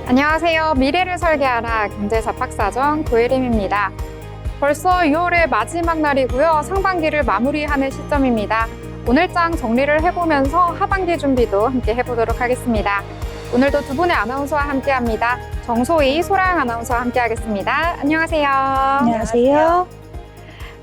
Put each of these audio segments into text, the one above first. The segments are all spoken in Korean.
안녕하세요. 미래를 설계하라 경제잡학사전 고혜림입니다. 벌써 6월의 마지막 날이고요. 상반기를 마무리하는 시점입니다. 오늘 장 정리를 해보면서 하반기 준비도 함께 해보도록 하겠습니다. 오늘도 두 분의 아나운서와 함께합니다. 정소희, 소랑 아나운서와 함께하겠습니다. 안녕하세요. 안녕하세요.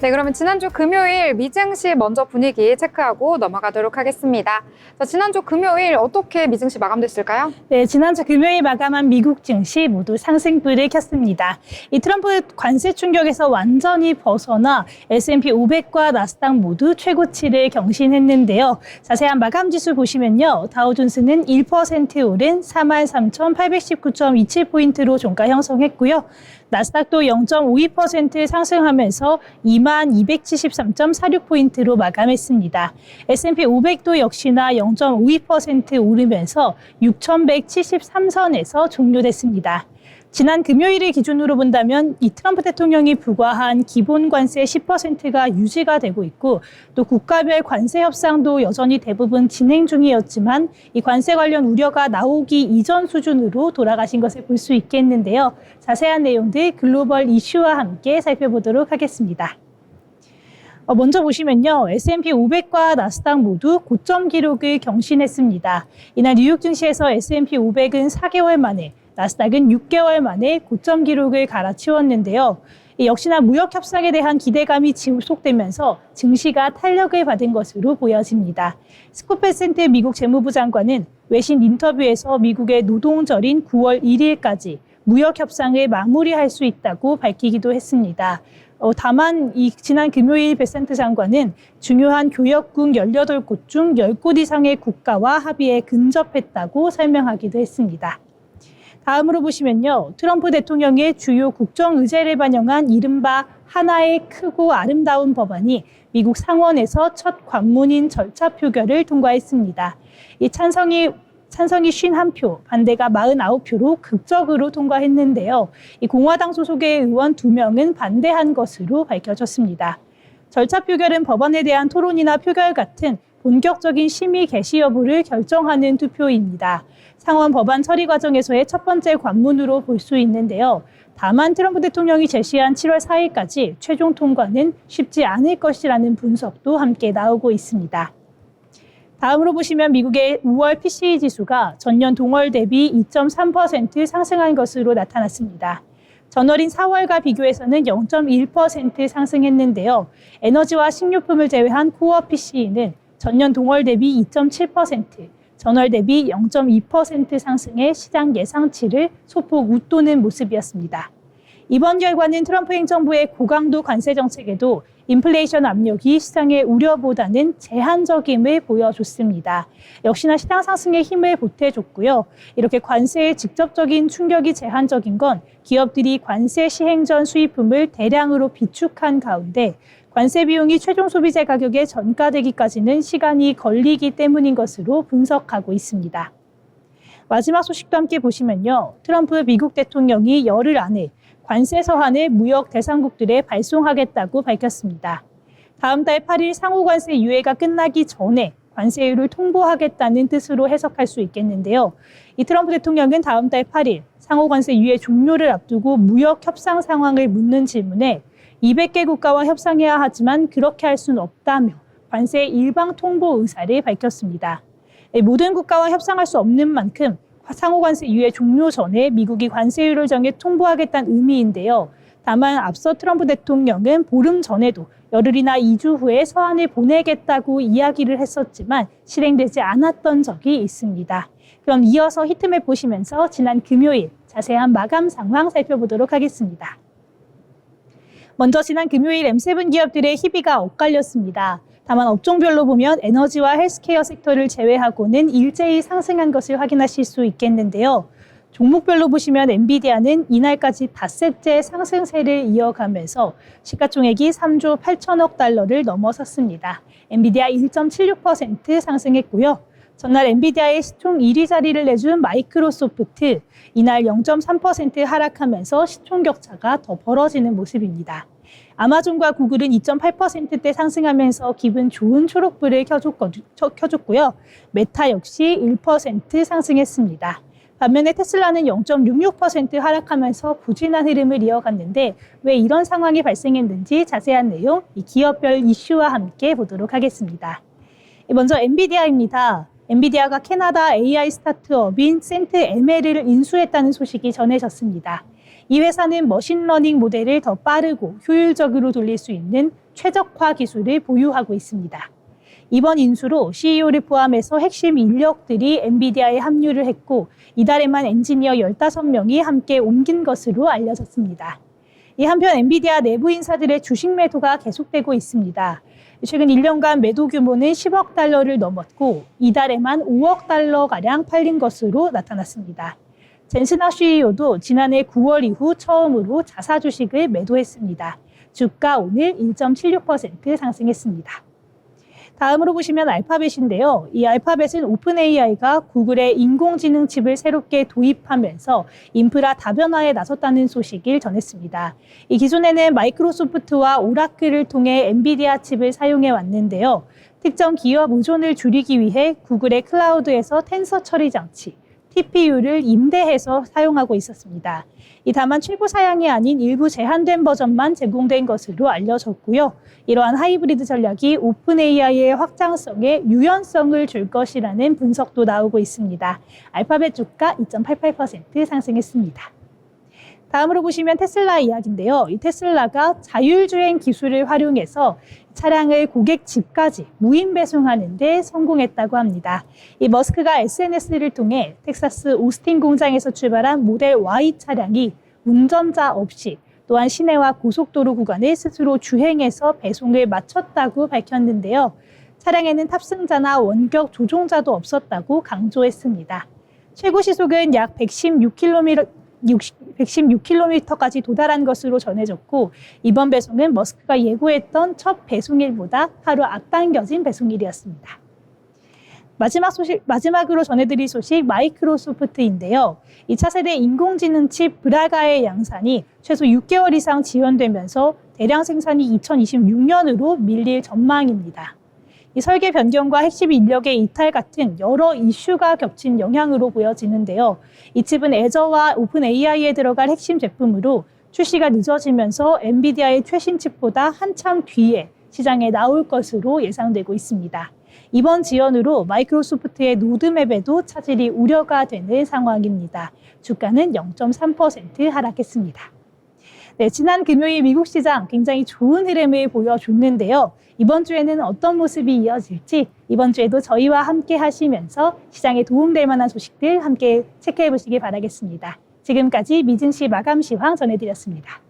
네, 그러면 지난주 금요일 미증시 먼저 분위기 체크하고 넘어가도록 하겠습니다. 자, 지난주 금요일 어떻게 미증시 마감됐을까요? 네, 지난주 금요일 마감한 미국 증시 모두 상승불을 켰습니다. 이 트럼프 관세 충격에서 완전히 벗어나 S&P 500과 나스닥 모두 최고치를 경신했는데요. 자세한 마감 지수 보시면요. 다우존스는 1% 오른 43,819.27포인트로 종가 형성했고요. 나스닥도 0.52% 상승하면서 2273.46포인트로 마감했습니다. S&P 500도 역시나 0.52% 오르면서 6173선에서 종료됐습니다. 지난 금요일을 기준으로 본다면 이 트럼프 대통령이 부과한 기본 관세 10%가 유지가 되고 있고 또 국가별 관세 협상도 여전히 대부분 진행 중이었지만 이 관세 관련 우려가 나오기 이전 수준으로 돌아가신 것을 볼 수 있겠는데요. 자세한 내용들 글로벌 이슈와 함께 살펴보도록 하겠습니다. 먼저 보시면요. S&P 500과 나스닥 모두 고점 기록을 경신했습니다. 이날 뉴욕 증시에서 S&P 500은 4개월 만에 나스닥은 6개월 만에 고점 기록을 갈아치웠는데요. 역시나 무역 협상에 대한 기대감이 지속되면서 증시가 탄력을 받은 것으로 보여집니다. 스콧 베센트 미국 재무부 장관은 외신 인터뷰에서 미국의 노동절인 9월 1일까지 무역 협상을 마무리할 수 있다고 밝히기도 했습니다. 다만 지난 금요일 베센트 장관은 중요한 교역국 18곳 중 10곳 이상의 국가와 합의에 근접했다고 설명하기도 했습니다. 다음으로 보시면요. 트럼프 대통령의 주요 국정 의제를 반영한 이른바 하나의 크고 아름다운 법안이 미국 상원에서 첫 관문인 절차 표결을 통과했습니다. 이 찬성이 51표, 반대가 49표로 극적으로 통과했는데요. 이 공화당 소속의 의원 2명은 반대한 것으로 밝혀졌습니다. 절차 표결은 법안에 대한 토론이나 표결 같은 본격적인 심의 개시 여부를 결정하는 투표입니다. 상원 법안 처리 과정에서의 첫 번째 관문으로 볼 수 있는데요. 다만 트럼프 대통령이 제시한 7월 4일까지 최종 통과는 쉽지 않을 것이라는 분석도 함께 나오고 있습니다. 다음으로 보시면 미국의 5월 PCE 지수가 전년 동월 대비 2.3% 상승한 것으로 나타났습니다. 전월인 4월과 비교해서는 0.1% 상승했는데요. 에너지와 식료품을 제외한 코어 PCE는 전년 동월 대비 2.7%, 전월 대비 0.2% 상승해 시장 예상치를 소폭 웃도는 모습이었습니다. 이번 결과는 트럼프 행정부의 고강도 관세 정책에도 인플레이션 압력이 시장의 우려보다는 제한적임을 보여줬습니다. 역시나 시장 상승에 힘을 보태줬고요. 이렇게 관세의 직접적인 충격이 제한적인 건 기업들이 관세 시행 전 수입품을 대량으로 비축한 가운데 관세 비용이 최종 소비재 가격에 전가되기까지는 시간이 걸리기 때문인 것으로 분석하고 있습니다. 마지막 소식도 함께 보시면요. 트럼프 미국 대통령이 열흘 안에 관세 서한을 무역 대상국들에 발송하겠다고 밝혔습니다. 다음 달 8일 상호관세 유예가 끝나기 전에 관세율을 통보하겠다는 뜻으로 해석할 수 있겠는데요. 이 트럼프 대통령은 다음 달 8일 상호관세 유예 종료를 앞두고 무역 협상 상황을 묻는 질문에 200개 국가와 협상해야 하지만 그렇게 할 수는 없다며 관세 일방 통보 의사를 밝혔습니다. 모든 국가와 협상할 수 없는 만큼 상호관세 유예 종료 전에 미국이 관세율을 정해 통보하겠다는 의미인데요. 다만 앞서 트럼프 대통령은 보름 전에도 열흘이나 2주 후에 서한을 보내겠다고 이야기를 했었지만 실행되지 않았던 적이 있습니다. 그럼 이어서 히트맵 보시면서 지난 금요일 자세한 마감 상황 살펴보도록 하겠습니다. 먼저 지난 금요일 M7 기업들의 희비가 엇갈렸습니다. 다만 업종별로 보면 에너지와 헬스케어 섹터를 제외하고는 일제히 상승한 것을 확인하실 수 있겠는데요. 종목별로 보시면 엔비디아는 이날까지 닷새째 상승세를 이어가면서 시가총액이 3조 8천억 달러를 넘어섰습니다. 엔비디아 1.76% 상승했고요. 전날 엔비디아의 시총 1위 자리를 내준 마이크로소프트, 이날 0.3% 하락하면서 시총 격차가 더 벌어지는 모습입니다. 아마존과 구글은 2.8%대 상승하면서 기분 좋은 초록불을 켜줬고요. 메타 역시 1% 상승했습니다. 반면에 테슬라는 0.66% 하락하면서 부진한 흐름을 이어갔는데 왜 이런 상황이 발생했는지 자세한 내용 이 기업별 이슈와 함께 보도록 하겠습니다. 먼저 엔비디아입니다. 엔비디아가 캐나다 AI 스타트업인 센트ML을 인수했다는 소식이 전해졌습니다. 이 회사는 머신러닝 모델을 더 빠르고 효율적으로 돌릴 수 있는 최적화 기술을 보유하고 있습니다. 이번 인수로 CEO를 포함해서 핵심 인력들이 엔비디아에 합류를 했고 이달에만 엔지니어 15명이 함께 옮긴 것으로 알려졌습니다. 이 한편 엔비디아 내부 인사들의 주식 매도가 계속되고 있습니다. 최근 1년간 매도 규모는 10억 달러를 넘었고 이달에만 5억 달러가량 팔린 것으로 나타났습니다. 젠슨하 CEO도 지난해 9월 이후 처음으로 자사 주식을 매도했습니다. 주가 오늘 1.76% 상승했습니다. 다음으로 보시면 알파벳인데요. 이 알파벳은 오픈 AI가 구글의 인공지능 칩을 새롭게 도입하면서 인프라 다변화에 나섰다는 소식을 전했습니다. 이 기존에는 마이크로소프트와 오라클을 통해 엔비디아 칩을 사용해 왔는데요. 특정 기업 의존을 줄이기 위해 구글의 클라우드에서 텐서 처리 장치, TPU를 임대해서 사용하고 있었습니다. 다만 최고 사양이 아닌 일부 제한된 버전만 제공된 것으로 알려졌고요. 이러한 하이브리드 전략이 오픈 AI의 확장성에 유연성을 줄 것이라는 분석도 나오고 있습니다. 알파벳 주가 2.88% 상승했습니다. 다음으로 보시면 테슬라 이야기인데요. 이 테슬라가 자율주행 기술을 활용해서 차량을 고객 집까지 무인 배송하는 데 성공했다고 합니다. 이 머스크가 SNS를 통해 텍사스 오스틴 공장에서 출발한 모델 Y 차량이 운전자 없이 또한 시내와 고속도로 구간을 스스로 주행해서 배송을 마쳤다고 밝혔는데요. 차량에는 탑승자나 원격 조종자도 없었다고 강조했습니다. 최고 시속은 약 116km까지 도달한 것으로 전해졌고 이번 배송은 머스크가 예고했던 첫 배송일보다 하루 앞당겨진 배송일이었습니다. 마지막으로 전해드릴 소식 마이크로소프트인데요. 이 차세대 인공지능 칩 브라가의 양산이 최소 6개월 이상 지연되면서 대량 생산이 2026년으로 밀릴 전망입니다. 이 설계 변경과 핵심 인력의 이탈 같은 여러 이슈가 겹친 영향으로 보여지는데요. 이 칩은 애저와 오픈 AI에 들어갈 핵심 제품으로 출시가 늦어지면서 엔비디아의 최신 칩보다 한참 뒤에 시장에 나올 것으로 예상되고 있습니다. 이번 지연으로 마이크로소프트의 로드맵에도 차질이 우려가 되는 상황입니다. 주가는 0.3% 하락했습니다. 네, 지난 금요일 미국 시장 굉장히 좋은 흐름을 보여줬는데요. 이번 주에는 어떤 모습이 이어질지 이번 주에도 저희와 함께 하시면서 시장에 도움될 만한 소식들 함께 체크해 보시기 바라겠습니다. 지금까지 미증시 마감 시황 전해드렸습니다.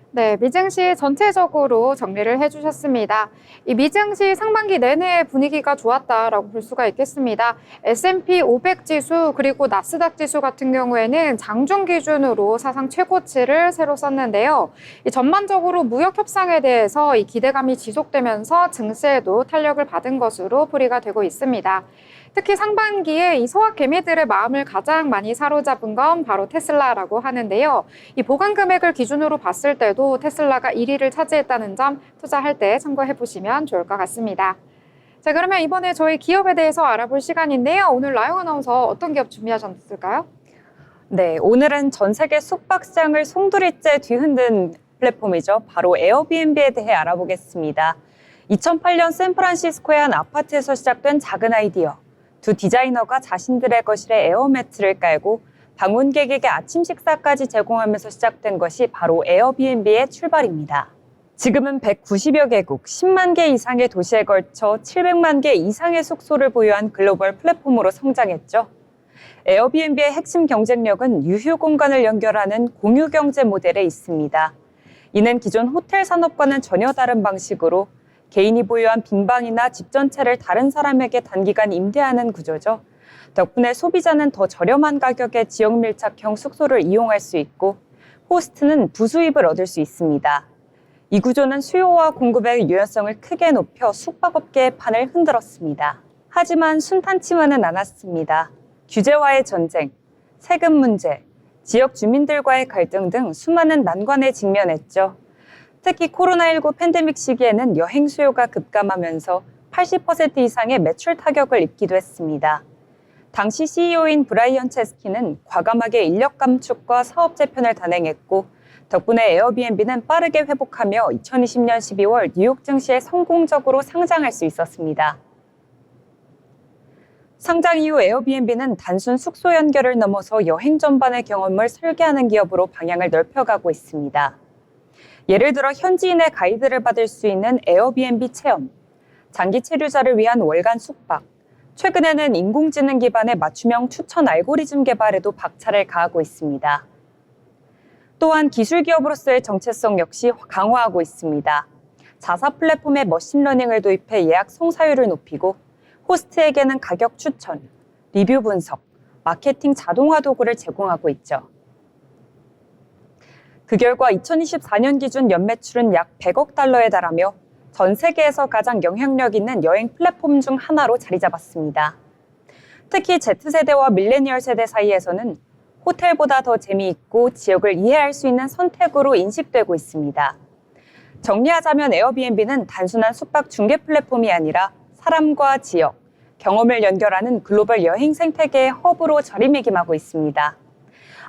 네, 미증시 전체적으로 정리를 해주셨습니다. 이 미증시 상반기 내내 분위기가 좋았다라고 볼 수가 있겠습니다. S&P 500 지수 그리고 나스닥 지수 같은 경우에는 장중 기준으로 사상 최고치를 새로 썼는데요. 이 전반적으로 무역 협상에 대해서 이 기대감이 지속되면서 증시에도 탄력을 받은 것으로 풀이가 되고 있습니다. 특히 상반기에 이 소확 개미들의 마음을 가장 많이 사로잡은 건 바로 테슬라라고 하는데요. 이 보관 금액을 기준으로 봤을 때도 테슬라가 1위를 차지했다는 점 투자할 때 참고해 보시면 좋을 것 같습니다. 자, 그러면 이번에 저희 기업에 대해서 알아볼 시간인데요. 오늘 라영 아나운서 어떤 기업 준비하셨을까요? 네, 오늘은 전 세계 숙박 시장을 송두리째 뒤흔든 플랫폼이죠. 바로 에어비앤비에 대해 알아보겠습니다. 2008년 샌프란시스코의 한 아파트에서 시작된 작은 아이디어. 두 디자이너가 자신들의 거실에 에어매트를 깔고 방문객에게 아침 식사까지 제공하면서 시작된 것이 바로 에어비앤비의 출발입니다. 지금은 190여 개국, 10만 개 이상의 도시에 걸쳐 700만 개 이상의 숙소를 보유한 글로벌 플랫폼으로 성장했죠. 에어비앤비의 핵심 경쟁력은 유휴 공간을 연결하는 공유 경제 모델에 있습니다. 이는 기존 호텔 산업과는 전혀 다른 방식으로 개인이 보유한 빈방이나 집 전체를 다른 사람에게 단기간 임대하는 구조죠. 덕분에 소비자는 더 저렴한 가격의 지역 밀착형 숙소를 이용할 수 있고 호스트는 부수입을 얻을 수 있습니다. 이 구조는 수요와 공급의 유연성을 크게 높여 숙박업계의 판을 흔들었습니다. 하지만 순탄치만은 않았습니다. 규제와의 전쟁, 세금 문제, 지역 주민들과의 갈등 등 수많은 난관에 직면했죠. 특히 코로나19 팬데믹 시기에는 여행 수요가 급감하면서 80% 이상의 매출 타격을 입기도 했습니다. 당시 CEO인 브라이언 체스키는 과감하게 인력 감축과 사업 재편을 단행했고 덕분에 에어비앤비는 빠르게 회복하며 2020년 12월 뉴욕 증시에 성공적으로 상장할 수 있었습니다. 상장 이후 에어비앤비는 단순 숙소 연결을 넘어서 여행 전반의 경험을 설계하는 기업으로 방향을 넓혀가고 있습니다. 예를 들어 현지인의 가이드를 받을 수 있는 에어비앤비 체험, 장기 체류자를 위한 월간 숙박, 최근에는 인공지능 기반의 맞춤형 추천 알고리즘 개발에도 박차를 가하고 있습니다. 또한 기술 기업으로서의 정체성 역시 강화하고 있습니다. 자사 플랫폼에 머신러닝을 도입해 예약 성사율을 높이고 호스트에게는 가격 추천, 리뷰 분석, 마케팅 자동화 도구를 제공하고 있죠. 그 결과 2024년 기준 연매출은 약 100억 달러에 달하며 전 세계에서 가장 영향력 있는 여행 플랫폼 중 하나로 자리 잡았습니다. 특히 Z세대와 밀레니얼 세대 사이에서는 호텔보다 더 재미있고 지역을 이해할 수 있는 선택으로 인식되고 있습니다. 정리하자면 에어비앤비는 단순한 숙박 중개 플랫폼이 아니라 사람과 지역, 경험을 연결하는 글로벌 여행 생태계의 허브로 자리매김하고 있습니다.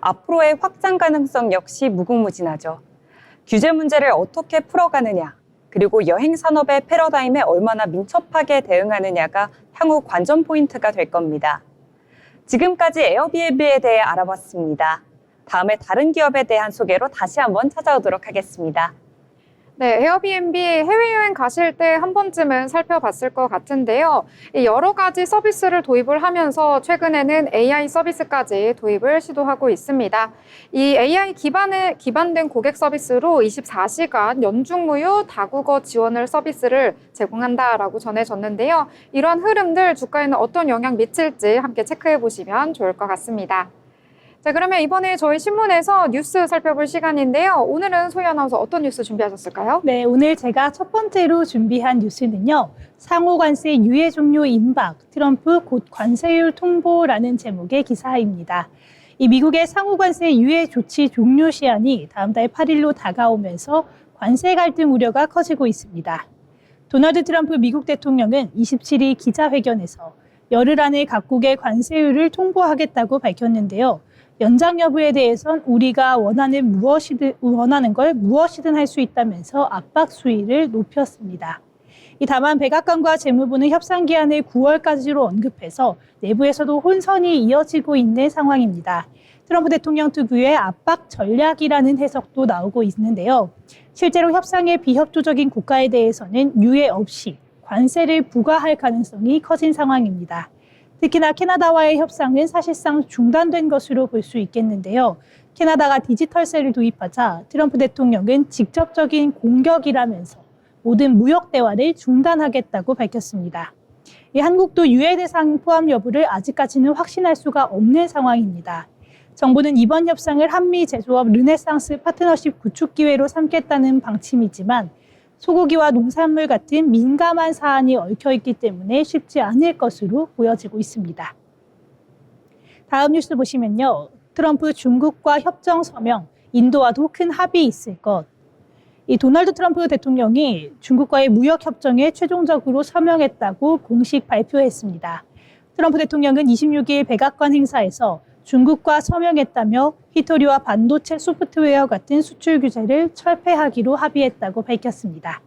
앞으로의 확장 가능성 역시 무궁무진하죠. 규제 문제를 어떻게 풀어가느냐, 그리고 여행 산업의 패러다임에 얼마나 민첩하게 대응하느냐가 향후 관전 포인트가 될 겁니다. 지금까지 에어비앤비에 대해 알아봤습니다. 다음에 다른 기업에 대한 소개로 다시 한번 찾아오도록 하겠습니다. 네, 에어비앤비 해외여행 가실 때 한 번쯤은 살펴봤을 것 같은데요. 여러 가지 서비스를 도입을 하면서 최근에는 AI 서비스까지 도입을 시도하고 있습니다. 이 AI 기반된 고객 서비스로 24시간 연중무휴 다국어 지원을 서비스를 제공한다라고 전해졌는데요. 이러한 흐름들 주가에는 어떤 영향 미칠지 함께 체크해 보시면 좋을 것 같습니다. 자, 그러면 이번에 저희 신문에서 뉴스 살펴볼 시간인데요. 오늘은 소희 아나운서 어떤 뉴스 준비하셨을까요? 네, 오늘 제가 첫 번째로 준비한 뉴스는요. 상호관세 유예 종료 임박, 트럼프 곧 관세율 통보라는 제목의 기사입니다. 이 미국의 상호관세 유예 조치 종료 시한이 다음 달 8일로 다가오면서 관세 갈등 우려가 커지고 있습니다. 도널드 트럼프 미국 대통령은 27일 기자회견에서 열흘 안에 각국의 관세율을 통보하겠다고 밝혔는데요. 연장 여부에 대해선 우리가 원하는 걸 무엇이든 할 수 있다면서 압박 수위를 높였습니다. 다만 백악관과 재무부는 협상 기한을 9월까지로 언급해서 내부에서도 혼선이 이어지고 있는 상황입니다. 트럼프 대통령 특유의 압박 전략이라는 해석도 나오고 있는데요. 실제로 협상에 비협조적인 국가에 대해서는 유예 없이 관세를 부과할 가능성이 커진 상황입니다. 특히나 캐나다와의 협상은 사실상 중단된 것으로 볼 수 있겠는데요. 캐나다가 디지털세를 도입하자 트럼프 대통령은 직접적인 공격이라면서 모든 무역 대화를 중단하겠다고 밝혔습니다. 한국도 유예 대상 포함 여부를 아직까지는 확신할 수가 없는 상황입니다. 정부는 이번 협상을 한미 제조업 르네상스 파트너십 구축 기회로 삼겠다는 방침이지만 소고기와 농산물 같은 민감한 사안이 얽혀있기 때문에 쉽지 않을 것으로 보여지고 있습니다. 다음 뉴스 보시면요. 트럼프 중국과 협정 서명, 인도와도 큰 합의 있을 것. 도널드 트럼프 대통령이 중국과의 무역 협정에 최종적으로 서명했다고 공식 발표했습니다. 트럼프 대통령은 26일 백악관 행사에서 중국과 서명했다며 히토리와 반도체 소프트웨어 같은 수출 규제를 철폐하기로 합의했다고 밝혔습니다.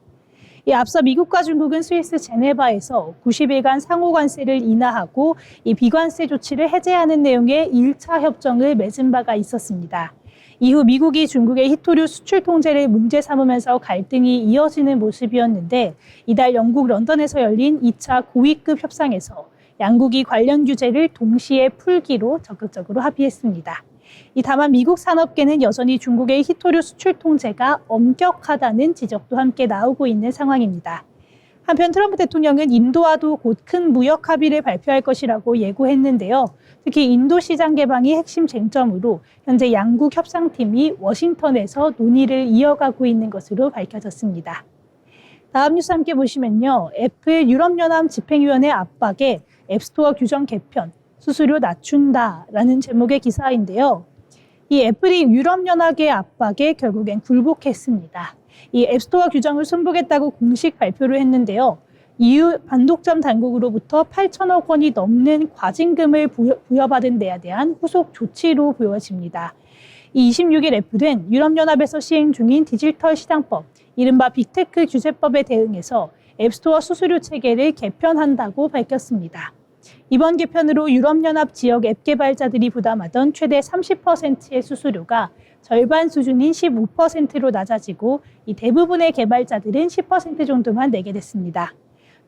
앞서 미국과 중국은 스위스 제네바에서 90일간 상호관세를 인하하고 비관세 조치를 해제하는 내용의 1차 협정을 맺은 바가 있었습니다. 이후 미국이 중국의 히토류 수출 통제를 문제 삼으면서 갈등이 이어지는 모습이었는데 이달 영국 런던에서 열린 2차 고위급 협상에서 양국이 관련 규제를 동시에 풀기로 적극적으로 합의했습니다. 다만 미국 산업계는 여전히 중국의 히토류 수출 통제가 엄격하다는 지적도 함께 나오고 있는 상황입니다. 한편 트럼프 대통령은 인도와도 곧 큰 무역 합의를 발표할 것이라고 예고했는데요. 특히 인도 시장 개방이 핵심 쟁점으로 현재 양국 협상팀이 워싱턴에서 논의를 이어가고 있는 것으로 밝혀졌습니다. 다음 뉴스 함께 보시면요. 애플 유럽연합 집행위원회 압박에 앱스토어 규정 개편, 수수료 낮춘다라는 제목의 기사인데요. 이 애플이 유럽연합의 압박에 결국엔 굴복했습니다. 이 앱스토어 규정을 손보겠다고 공식 발표를 했는데요. EU 반독점 당국으로부터 8천억 원이 넘는 과징금을 부여받은 데에 대한 후속 조치로 보여집니다. 이 26일 애플은 유럽연합에서 시행 중인 디지털 시장법, 이른바 빅테크 규제법에 대응해서 앱스토어 수수료 체계를 개편한다고 밝혔습니다. 이번 개편으로 유럽연합 지역 앱 개발자들이 부담하던 최대 30%의 수수료가 절반 수준인 15%로 낮아지고 이 대부분의 개발자들은 10% 정도만 내게 됐습니다.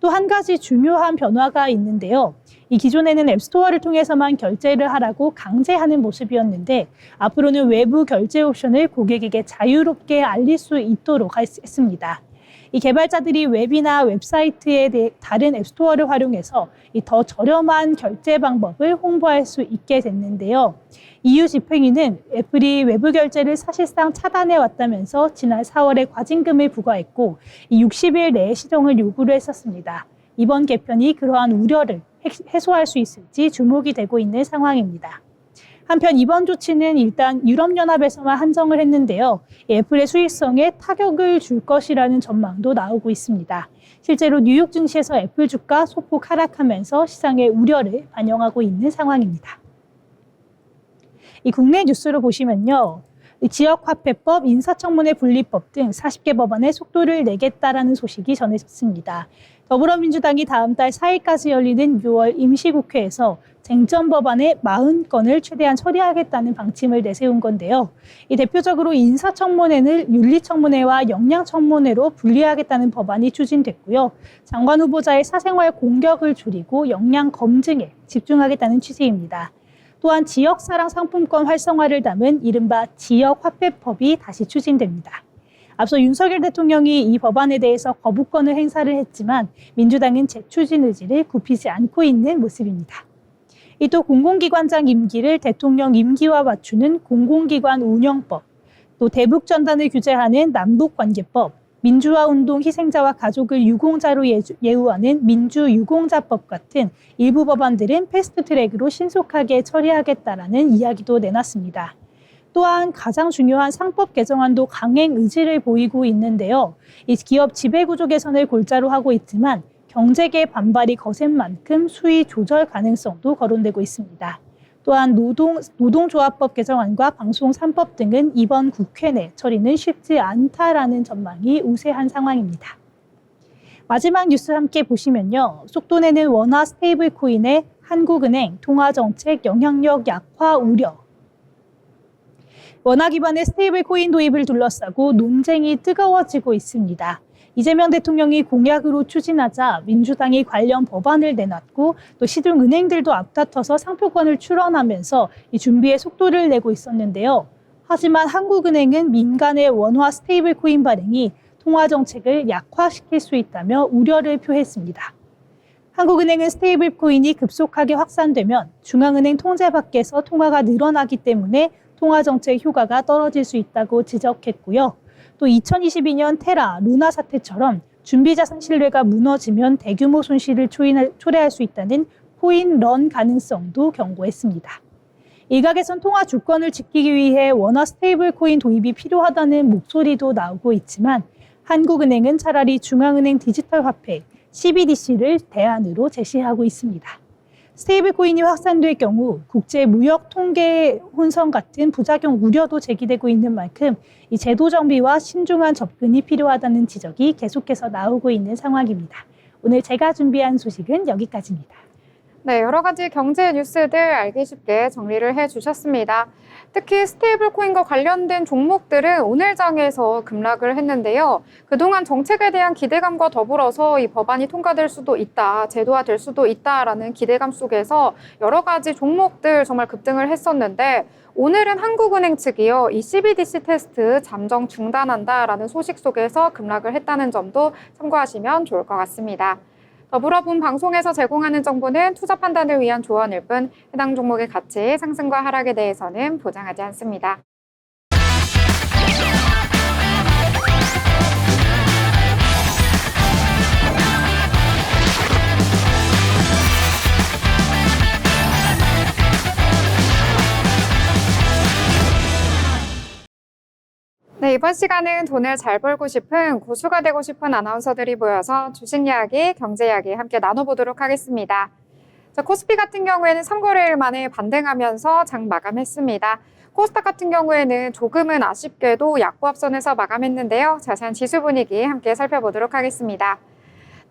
또 한 가지 중요한 변화가 있는데요. 이 기존에는 앱스토어를 통해서만 결제를 하라고 강제하는 모습이었는데 앞으로는 외부 결제 옵션을 고객에게 자유롭게 알릴 수 있도록 했습니다. 이 개발자들이 웹이나 웹사이트에 대해 다른 앱스토어를 활용해서 이 더 저렴한 결제 방법을 홍보할 수 있게 됐는데요. EU 집행위는 애플이 외부 결제를 사실상 차단해 왔다면서 지난 4월에 과징금을 부과했고 이 60일 내에 시정을 요구를 했었습니다. 이번 개편이 그러한 우려를 해소할 수 있을지 주목이 되고 있는 상황입니다. 한편 이번 조치는 일단 유럽연합에서만 한정을 했는데요. 애플의 수익성에 타격을 줄 것이라는 전망도 나오고 있습니다. 실제로 뉴욕 증시에서 애플 주가 소폭 하락하면서 시장의 우려를 반영하고 있는 상황입니다. 이 국내 뉴스로 보시면요. 지역화폐법, 인사청문회 분리법 등 40개 법안에 속도를 내겠다라는 소식이 전해졌습니다. 더불어민주당이 다음 달 4일까지 열리는 6월 임시국회에서 쟁점 법안의 40건을 최대한 처리하겠다는 방침을 내세운 건데요. 이 대표적으로 인사청문회는 윤리청문회와 역량청문회로 분리하겠다는 법안이 추진됐고요. 장관 후보자의 사생활 공격을 줄이고 역량 검증에 집중하겠다는 취지입니다. 또한 지역사랑 상품권 활성화를 담은 이른바 지역화폐법이 다시 추진됩니다. 앞서 윤석열 대통령이 이 법안에 대해서 거부권을 행사를 했지만 민주당은 재추진 의지를 굽히지 않고 있는 모습입니다. 또 공공기관장 임기를 대통령 임기와 맞추는 공공기관 운영법, 또 대북전단을 규제하는 남북관계법, 민주화운동 희생자와 가족을 유공자로 예우하는 민주유공자법 같은 일부 법안들은 패스트트랙으로 신속하게 처리하겠다라는 이야기도 내놨습니다. 또한 가장 중요한 상법 개정안도 강행 의지를 보이고 있는데요. 이 기업 지배구조 개선을 골자로 하고 있지만 경제계 반발이 거센 만큼 수위 조절 가능성도 거론되고 있습니다. 또한 노동조합법 개정안과 방송 3법 등은 이번 국회 내 처리는 쉽지 않다라는 전망이 우세한 상황입니다. 마지막 뉴스 함께 보시면요. 속도내는 원화 스테이블 코인의 한국은행 통화정책 영향력 약화 우려. 원화 기반의 스테이블 코인 도입을 둘러싸고 논쟁이 뜨거워지고 있습니다. 이재명 대통령이 공약으로 추진하자 민주당이 관련 법안을 내놨고 또 시중은행들도 앞다퉈서 상표권을 출원하면서 이 준비에 속도를 내고 있었는데요. 하지만 한국은행은 민간의 원화 스테이블 코인 발행이 통화 정책을 약화시킬 수 있다며 우려를 표했습니다. 한국은행은 스테이블 코인이 급속하게 확산되면 중앙은행 통제 밖에서 통화가 늘어나기 때문에 통화 정책 효과가 떨어질 수 있다고 지적했고요. 또 2022년 테라, 루나 사태처럼 준비자산 신뢰가 무너지면 대규모 손실을 초래할 수 있다는 코인런 가능성도 경고했습니다. 일각에선 통화 주권을 지키기 위해 원화 스테이블 코인 도입이 필요하다는 목소리도 나오고 있지만 한국은행은 차라리 중앙은행 디지털 화폐, CBDC를 대안으로 제시하고 있습니다. 스테이블 코인이 확산될 경우 국제 무역 통계 혼선 같은 부작용 우려도 제기되고 있는 만큼 이 제도 정비와 신중한 접근이 필요하다는 지적이 계속해서 나오고 있는 상황입니다. 오늘 제가 준비한 소식은 여기까지입니다. 네, 여러 가지 경제 뉴스들 알기 쉽게 정리를 해주셨습니다. 특히 스테이블 코인과 관련된 종목들은 오늘 장에서 급락을 했는데요. 그동안 정책에 대한 기대감과 더불어서 이 법안이 통과될 수도 있다, 제도화될 수도 있다라는 기대감 속에서 여러 가지 종목들 정말 급등을 했었는데 오늘은 한국은행 측이요, 이 CBDC 테스트 잠정 중단한다라는 소식 속에서 급락을 했다는 점도 참고하시면 좋을 것 같습니다. 더불어 본 방송에서 제공하는 정보는 투자 판단을 위한 조언일 뿐 해당 종목의 가치, 상승과 하락에 대해서는 보장하지 않습니다. 네, 네, 이번 시간은 돈을 잘 벌고 싶은 고수가 되고 싶은 아나운서들이 모여서 주식 이야기, 경제 이야기 함께 나눠보도록 하겠습니다. 자, 코스피 같은 경우에는 3거래일 만에 반등하면서 장 마감했습니다. 코스닥 같은 경우에는 조금은 아쉽게도 약보합선에서 마감했는데요. 자세한 지수 분위기 함께 살펴보도록 하겠습니다.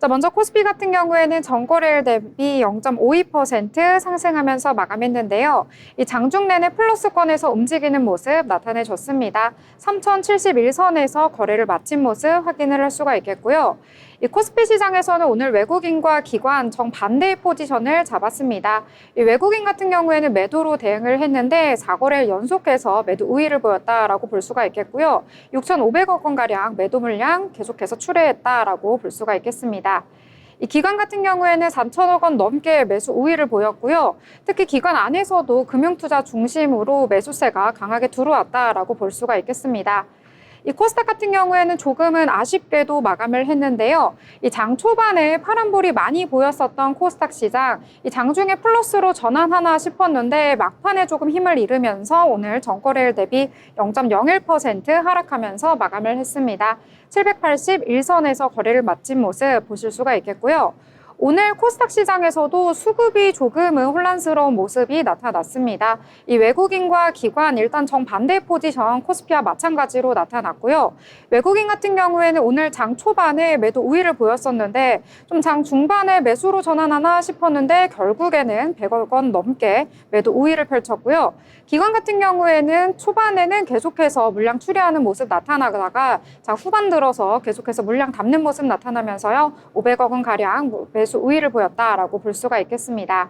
자, 먼저 코스피 같은 경우에는 전거래일 대비 0.52% 상승하면서 마감했는데요. 이 장중 내내 플러스권에서 움직이는 모습 나타내줬습니다. 3071선에서 거래를 마친 모습 확인을 할 수가 있겠고요. 이 코스피 시장에서는 오늘 외국인과 기관 정반대의 포지션을 잡았습니다. 이 외국인 같은 경우에는 매도로 대응을 했는데 4거래일 연속해서 매도 우위를 보였다라고 볼 수가 있겠고요. 6,500억 원가량 매도 물량 계속해서 출회했다라고 볼 수가 있겠습니다. 이 기관 같은 경우에는 4천억 원 넘게 매수 우위를 보였고요. 특히 기관 안에서도 금융투자 중심으로 매수세가 강하게 들어왔다라고 볼 수가 있겠습니다. 이 코스닥 같은 경우에는 조금은 아쉽게도 마감을 했는데요. 이 장 초반에 파란볼이 많이 보였었던 코스닥 시장, 이 장중에 플러스로 전환하나 싶었는데 막판에 조금 힘을 잃으면서 오늘 전거래일 대비 0.01% 하락하면서 마감을 했습니다. 781선에서 거래를 마친 모습 보실 수가 있겠고요. 오늘 코스닥 시장에서도 수급이 조금은 혼란스러운 모습이 나타났습니다. 이 외국인과 기관 일단 정반대 포지션 코스피와 마찬가지로 나타났고요. 외국인 같은 경우에는 오늘 장 초반에 매도 우위를 보였었는데 좀 장 중반에 매수로 전환하나 싶었는데 결국에는 100억 원 넘게 매도 우위를 펼쳤고요. 기관 같은 경우에는 초반에는 계속해서 물량 출회하는 모습 나타나다가 자 후반 들어서 계속해서 물량 담는 모습 나타나면서요. 500억 원 가량 매수 우위를 보였다라고 볼 수가 있겠습니다.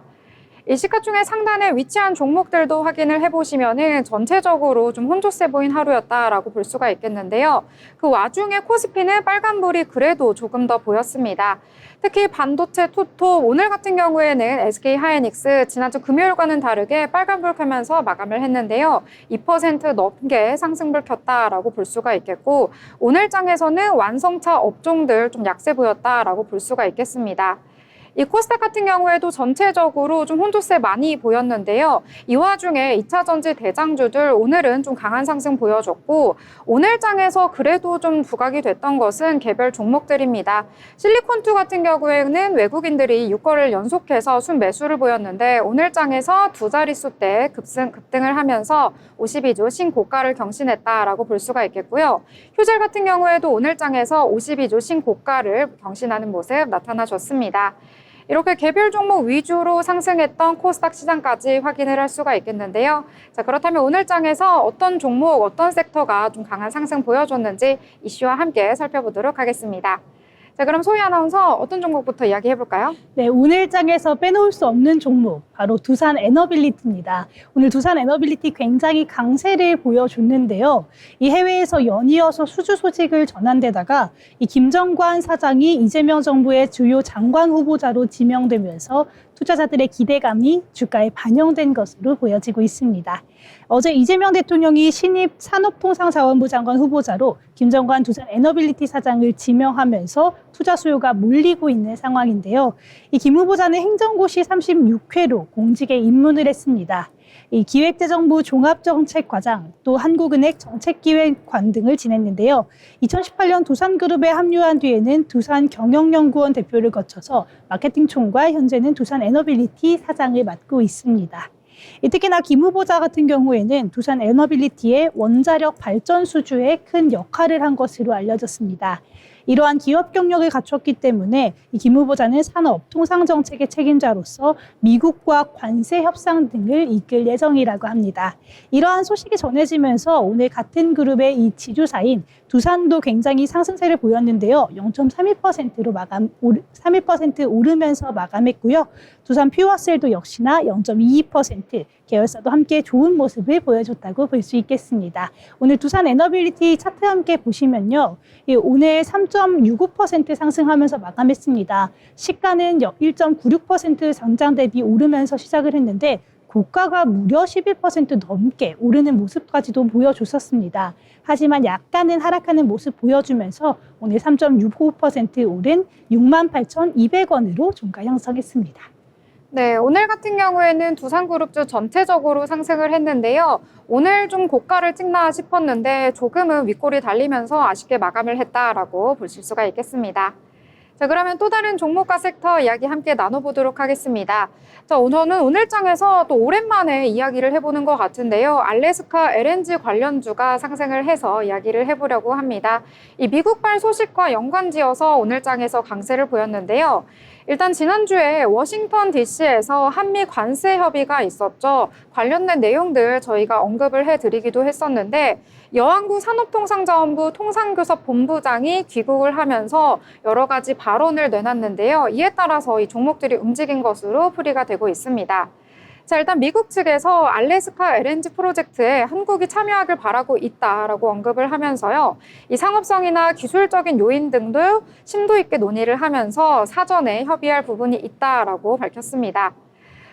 이 시가총액 상단에 위치한 종목들도 확인을 해보시면은 전체적으로 좀 혼조세 보인 하루였다라고 볼 수가 있겠는데요. 그 와중에 코스피는 빨간불이 그래도 조금 더 보였습니다. 특히 반도체 투톱 오늘 같은 경우에는 SK 하이닉스 지난주 금요일과는 다르게 빨간불 켜면서 마감을 했는데요. 2% 넘게 상승불 켰다라고 볼 수가 있겠고 오늘 장에서는 완성차 업종들 좀 약세 보였다라고 볼 수가 있겠습니다. 이 코스닥 같은 경우에도 전체적으로 좀 혼조세 많이 보였는데요. 이 와중에 2차 전지 대장주들 오늘은 좀 강한 상승 보여줬고 오늘 장에서 그래도 좀 부각이 됐던 것은 개별 종목들입니다. 실리콘2 같은 경우에는 외국인들이 6거래일 연속해서 순매수를 보였는데 오늘 장에서 두 자릿수대 급등을 하면서 52주 신고가를 경신했다라고 볼 수가 있겠고요. 휴젤 같은 경우에도 오늘 장에서 52주 신고가를 경신하는 모습 나타나줬습니다. 이렇게 개별 종목 위주로 상승했던 코스닥 시장까지 확인을 할 수가 있겠는데요. 자, 그렇다면 오늘 장에서 어떤 종목, 어떤 섹터가 좀 강한 상승 보여줬는지 이슈와 함께 살펴보도록 하겠습니다. 자, 그럼 소희 아나운서 어떤 종목부터 이야기해볼까요? 네, 오늘 장에서 빼놓을 수 없는 종목, 바로 두산 에너빌리티입니다. 오늘 두산 에너빌리티 굉장히 강세를 보여줬는데요. 이 해외에서 연이어서 수주 소식을 전한 데다가 이 김정관 사장이 이재명 정부의 주요 장관 후보자로 지명되면서 투자자들의 기대감이 주가에 반영된 것으로 보여지고 있습니다. 어제 이재명 대통령이 신입 산업통상자원부 장관 후보자로 김정관 두산 에너빌리티 사장을 지명하면서 투자 수요가 몰리고 있는 상황인데요. 이 김 후보자는 행정고시 36회로 공직에 입문을 했습니다. 이 기획재정부 종합정책과장 또 한국은행 정책기획관 등을 지냈는데요. 2018년 두산그룹에 합류한 뒤에는 두산경영연구원 대표를 거쳐서 마케팅총괄, 현재는 두산 에너빌리티 사장을 맡고 있습니다. 특히나 김 후보자 같은 경우에는 두산 에너빌리티의 원자력 발전 수주에 큰 역할을 한 것으로 알려졌습니다. 이러한 기업 경력을 갖췄기 때문에 이 김 후보자는 산업 통상 정책의 책임자로서 미국과 관세 협상 등을 이끌 예정이라고 합니다. 이러한 소식이 전해지면서 오늘 같은 그룹의 이 지주사인 두산도 굉장히 상승세를 보였는데요. 0.32%로 32% 오르면서 마감했고요. 두산 퓨어셀도 역시나 0.22%, 계열사도 함께 좋은 모습을 보여줬다고 볼 수 있겠습니다. 오늘 두산 에너빌리티 차트 함께 보시면요. 오늘 3.65% 상승하면서 마감했습니다. 시가는 1.96% 전장 대비 오르면서 시작을 했는데 고가가 무려 11% 넘게 오르는 모습까지도 보여줬었습니다. 하지만 약간은 하락하는 모습 보여주면서 오늘 3.65% 오른 68,200원으로 종가 형성했습니다. 네, 오늘 같은 경우에는 두산그룹주 전체적으로 상승을 했는데요. 오늘 좀 고가를 찍나 싶었는데 조금은 윗골이 달리면서 아쉽게 마감을 했다라고 보실 수가 있겠습니다. 자, 그러면 또 다른 종목과 섹터 이야기 함께 나눠보도록 하겠습니다. 자, 저는 오늘장에서 또 오랜만에 이야기를 해보는 것 같은데요. 알래스카 LNG 관련주가 상승을 해서 이야기를 해보려고 합니다. 이 미국발 소식과 연관지어서 오늘장에서 강세를 보였는데요. 일단 지난주에 워싱턴 DC에서 한미 관세 협의가 있었죠. 관련된 내용들 저희가 언급을 해드리기도 했었는데 여한구 산업통상자원부 통상교섭 본부장이 귀국을 하면서 여러 가지 발언을 내놨는데요. 이에 따라서 이 종목들이 움직인 것으로 풀이가 되고 있습니다. 자, 일단 미국 측에서 알래스카 LNG 프로젝트에 한국이 참여하길 바라고 있다라고 언급을 하면서요. 이 상업성이나 기술적인 요인 등도 심도 있게 논의를 하면서 사전에 협의할 부분이 있다라고 밝혔습니다.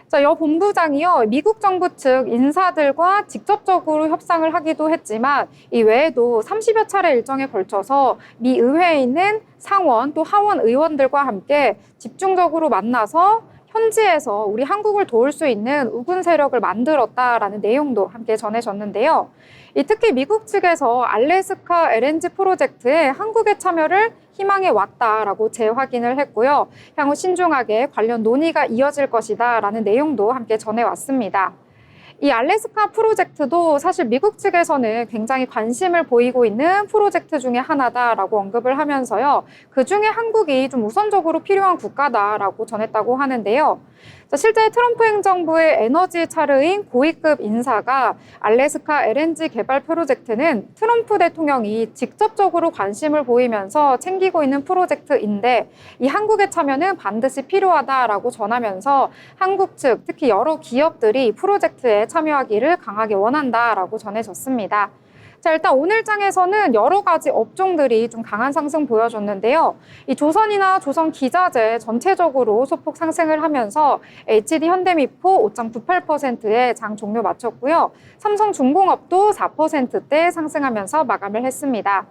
자, 여 본부장이요, 미국 정부 측 인사들과 직접적으로 협상을 하기도 했지만 이 외에도 30여 차례 일정에 걸쳐서 미 의회에 있는 상원 또 하원 의원들과 함께 집중적으로 만나서 현지에서 우리 한국을 도울 수 있는 우군 세력을 만들었다라는 내용도 함께 전해졌는데요. 특히 미국 측에서 알래스카 LNG 프로젝트에 한국의 참여를 희망해 왔다라고 재확인을 했고요. 향후 신중하게 관련 논의가 이어질 것이다라는 내용도 함께 전해왔습니다. 이 알래스카 프로젝트도 사실 미국 측에서는 굉장히 관심을 보이고 있는 프로젝트 중에 하나다라고 언급을 하면서요. 그중에 한국이 좀 우선적으로 필요한 국가다라고 전했다고 하는데요. 자, 실제 트럼프 행정부의 에너지 차르인 고위급 인사가 알래스카 LNG 개발 프로젝트는 트럼프 대통령이 직접적으로 관심을 보이면서 챙기고 있는 프로젝트인데 이 한국의 참여는 반드시 필요하다라고 전하면서 한국 측, 특히 여러 기업들이 프로젝트에 참여하기를 강하게 원한다라고 전해졌습니다. 자, 일단 오늘장에서는 여러 가지 업종들이 좀 강한 상승 보여줬는데요. 이 조선이나 조선기자재 전체적으로 소폭 상승을 하면서 HD 현대미포 5.98%의 장 종료 마쳤고요. 삼성중공업도 4%대 상승하면서 마감을 했습니다.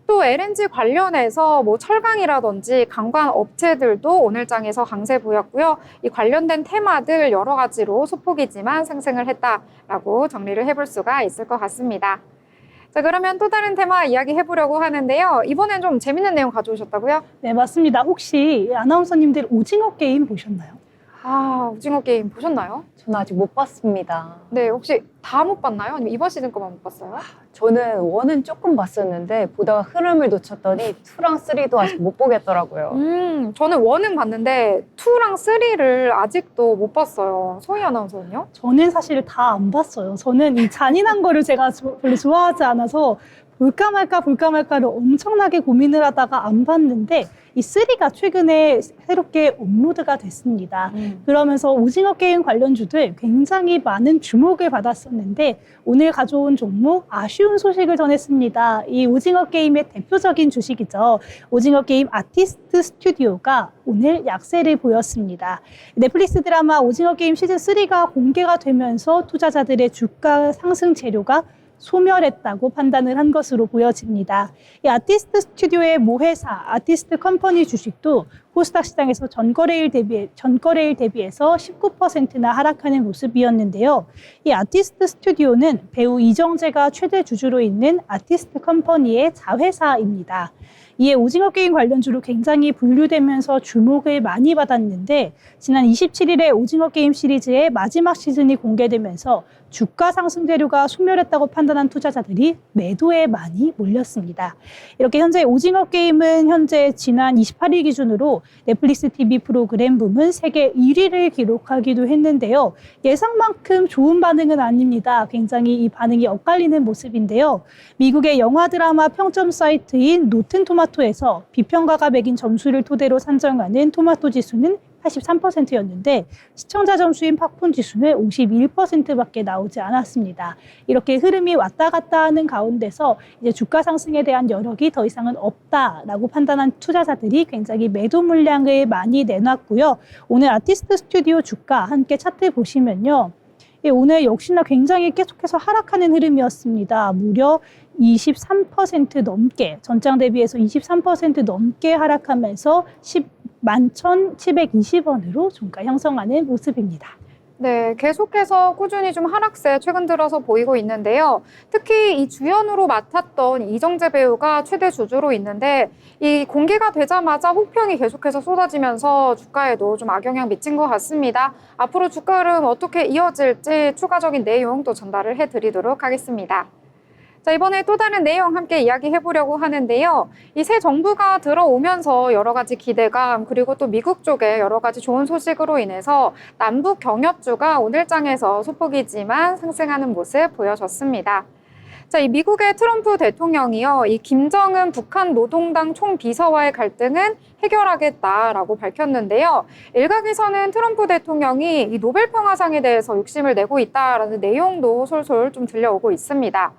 또 LNG 관련해서 철강이라든지 관광 업체들도 오늘장에서 강세 보였고요. 이 관련된 테마들 여러 가지로 소폭이지만 상승을 했다라고 정리를 해볼 수가 있을 것 같습니다. 자, 그러면 또 다른 테마 이야기 해보려고 하는데요. 이번엔 좀 재밌는 내용 가져오셨다고요? 네, 맞습니다. 혹시 아나운서님들 오징어 게임 보셨나요? 아, 오징어 게임 보셨나요? 저는 아직 못 봤습니다. 네, 혹시 다 못 봤나요? 아니면 이번 시즌 거만 못 봤어요? 저는 1은 조금 봤었는데 보다가 흐름을 놓쳤더니 2랑 3도 아직 못 보겠더라고요. 저는 1은 봤는데 2랑 3를 아직도 못 봤어요. 소희 아나운서는요? 저는 사실 다 안 봤어요. 저는 이 잔인한 거를 제가 별로 좋아하지 않아서 볼까 말까를 엄청나게 고민을 하다가 안 봤는데 이 3가 최근에 새롭게 업로드가 됐습니다. 그러면서 오징어 게임 관련주들 굉장히 많은 주목을 받았었는데 오늘 가져온 종목 아쉬운 소식을 전했습니다. 이 오징어 게임의 대표적인 주식이죠. 오징어 게임 아티스트 스튜디오가 오늘 약세를 보였습니다. 넷플릭스 드라마 오징어 게임 시즌 3가 공개가 되면서 투자자들의 주가 상승 재료가 소멸했다고 판단을 한 것으로 보여집니다. 이 아티스트 스튜디오의 모회사 아티스트 컴퍼니 주식도 코스닥 시장에서 전거래일 대비해서 19%나 하락하는 모습이었는데요. 이 아티스트 스튜디오는 배우 이정재가 최대 주주로 있는 아티스트 컴퍼니의 자회사입니다. 이에 오징어 게임 관련주로 굉장히 분류되면서 주목을 많이 받았는데 지난 27일에 오징어 게임 시리즈의 마지막 시즌이 공개되면서 주가 상승 재료가 소멸했다고 판단한 투자자들이 매도에 많이 몰렸습니다. 이렇게 현재 오징어 게임은 현재 지난 28일 기준으로 넷플릭스 TV 프로그램 부문 세계 1위를 기록하기도 했는데요. 예상만큼 좋은 반응은 아닙니다. 굉장히 이 반응이 엇갈리는 모습인데요. 미국의 영화 드라마 평점 사이트인 노튼 토마토에서 비평가가 매긴 점수를 토대로 산정하는 토마토 지수는 83%였는데 시청자 점수인 팝콘 지수는 51%밖에 나오지 않았습니다. 이렇게 흐름이 왔다 갔다 하는 가운데서 이제 주가 상승에 대한 여력이 더 이상은 없다라고 판단한 투자자들이 굉장히 매도 물량을 많이 내놨고요. 오늘 아티스트 스튜디오 주가 함께 차트 보시면요. 오늘 역시나 굉장히 계속해서 하락하는 흐름이었습니다. 무려 23% 넘게 전장 대비해서 23% 넘게 하락하면서 11,720원으로 종가 형성하는 모습입니다. 네, 계속해서 꾸준히 좀 하락세 최근 들어서 보이고 있는데요. 특히 이 주연으로 맡았던 이정재 배우가 최대 주주로 있는데 이 공개가 되자마자 혹평이 계속해서 쏟아지면서 주가에도 좀 악영향 미친 것 같습니다. 앞으로 주가 흐름 어떻게 이어질지 추가적인 내용 또 전달을 해드리도록 하겠습니다. 자, 이번에 또 다른 내용 함께 이야기해 보려고 하는데요. 이 새 정부가 들어오면서 여러 가지 기대감 그리고 또 미국 쪽에 여러 가지 좋은 소식으로 인해서 남북 경협주가 오늘장에서 소폭이지만 상승하는 모습 보여줬습니다. 자, 이 미국의 트럼프 대통령이요, 이 김정은 북한 노동당 총비서와의 갈등은 해결하겠다라고 밝혔는데요. 일각에서는 트럼프 대통령이 이 노벨 평화상에 대해서 욕심을 내고 있다라는 내용도 솔솔 좀 들려오고 있습니다.